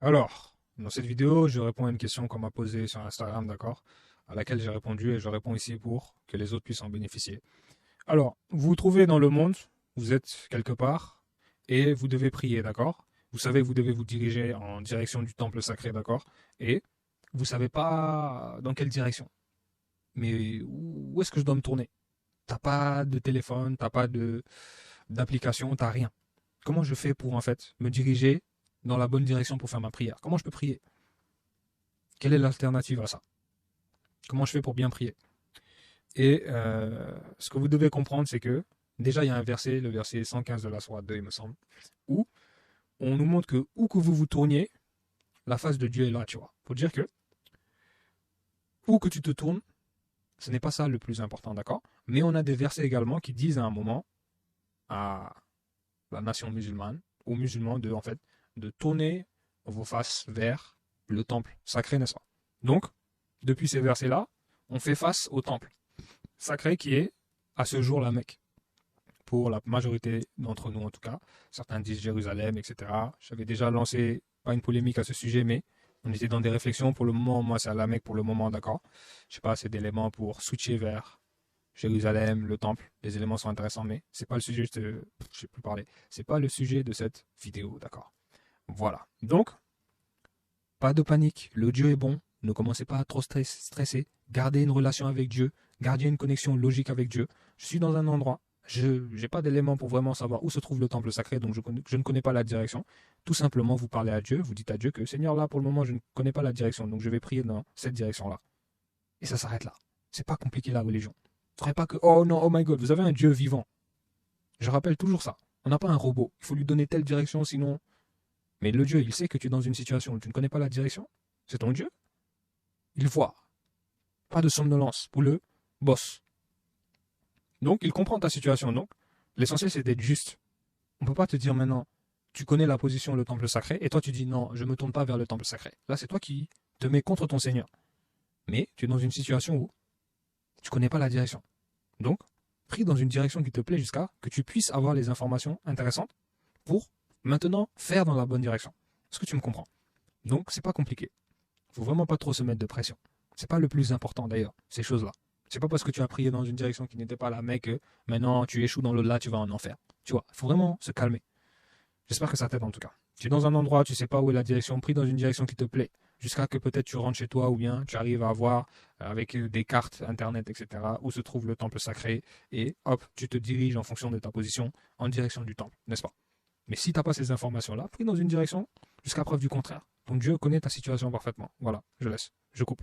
Alors, dans cette vidéo, je réponds à une question qu'on m'a posée sur Instagram, d'accord? À laquelle j'ai répondu et je réponds ici pour que les autres puissent en bénéficier. Alors, vous vous trouvez dans le monde, vous êtes quelque part et vous devez prier, d'accord? Vous savez que vous devez vous diriger en direction du temple sacré, d'accord? Et vous savez pas dans quelle direction. Mais où est-ce que je dois me tourner? T'as pas de téléphone, t'as pas de d'application, t'as rien. Comment je fais pour en fait me diriger dans la bonne direction pour faire ma prière? Comment je peux prier? Quelle est l'alternative à ça? Comment je fais pour bien prier? Et ce que vous devez comprendre, c'est que déjà, il y a un verset, le verset 115 de la sourate 2, il me semble, où on nous montre que où que vous vous tourniez, la face de Dieu est là, tu vois. Pour dire que où que tu te tournes, ce n'est pas ça le plus important, d'accord? Mais on a des versets également qui disent à un moment à la nation musulmane, aux musulmans de, en fait, de tourner vos faces vers le temple sacré, n'est-ce pas? Donc, depuis ces versets-là, on fait face au temple sacré qui est à ce jour la Mecque. Pour la majorité d'entre nous en tout cas. Certains disent Jérusalem, etc. J'avais déjà lancé, pas une polémique à ce sujet, mais on était dans des réflexions. Pour le moment, moi c'est à la Mecque pour le moment, d'accord. Je sais pas assez d'éléments pour switcher vers Jérusalem, le temple. Les éléments sont intéressants, mais c'est pas le sujet, je sais plus parler. C'est pas le sujet de cette vidéo, d'accord. Voilà. Donc, pas de panique. Le Dieu est bon. Ne commencez pas à trop stresser. Gardez une relation avec Dieu. Gardez une connexion logique avec Dieu. Je suis dans un endroit. Je n'ai pas d'éléments pour vraiment savoir où se trouve le temple sacré, donc je ne connais pas la direction. Tout simplement, vous parlez à Dieu, vous dites à Dieu que Seigneur, là, pour le moment, je ne connais pas la direction, donc je vais prier dans cette direction-là. Et ça s'arrête là. C'est pas compliqué la religion. Ne ferait pas que, oh non, oh my god, vous avez un Dieu vivant. Je rappelle toujours ça. On n'a pas un robot. Il faut lui donner telle direction, sinon. Mais le Dieu, il sait que tu es dans une situation où tu ne connais pas la direction. C'est ton Dieu. Il voit. Pas de somnolence pour le boss. Donc, il comprend ta situation. Donc, l'essentiel, c'est d'être juste. On ne peut pas te dire maintenant, tu connais la position, le temple sacré, et toi, tu dis non, je ne me tourne pas vers le temple sacré. Là, c'est toi qui te mets contre ton Seigneur. Mais tu es dans une situation où tu ne connais pas la direction. Donc, prie dans une direction qui te plaît jusqu'à que tu puisses avoir les informations intéressantes pour maintenant faire dans la bonne direction. Est-ce que tu me comprends? Donc, c'est pas compliqué. Il faut vraiment pas trop se mettre de pression. C'est pas le plus important d'ailleurs, ces choses-là. C'est pas parce que tu as prié dans une direction qui n'était pas la Mecque que maintenant tu échoues dans l'au-delà, tu vas en enfer. Tu vois, il faut vraiment se calmer. J'espère que ça t'aide en tout cas. Tu es dans un endroit, tu sais pas où est la direction, prie dans une direction qui te plaît, jusqu'à que peut-être tu rentres chez toi ou bien tu arrives à voir avec des cartes internet, etc., où se trouve le temple sacré, et hop, tu te diriges en fonction de ta position en direction du temple, n'est-ce pas? Mais si tu n'as pas ces informations-là, prie dans une direction jusqu'à preuve du contraire. Donc Dieu connaît ta situation parfaitement. Voilà, je laisse, je coupe.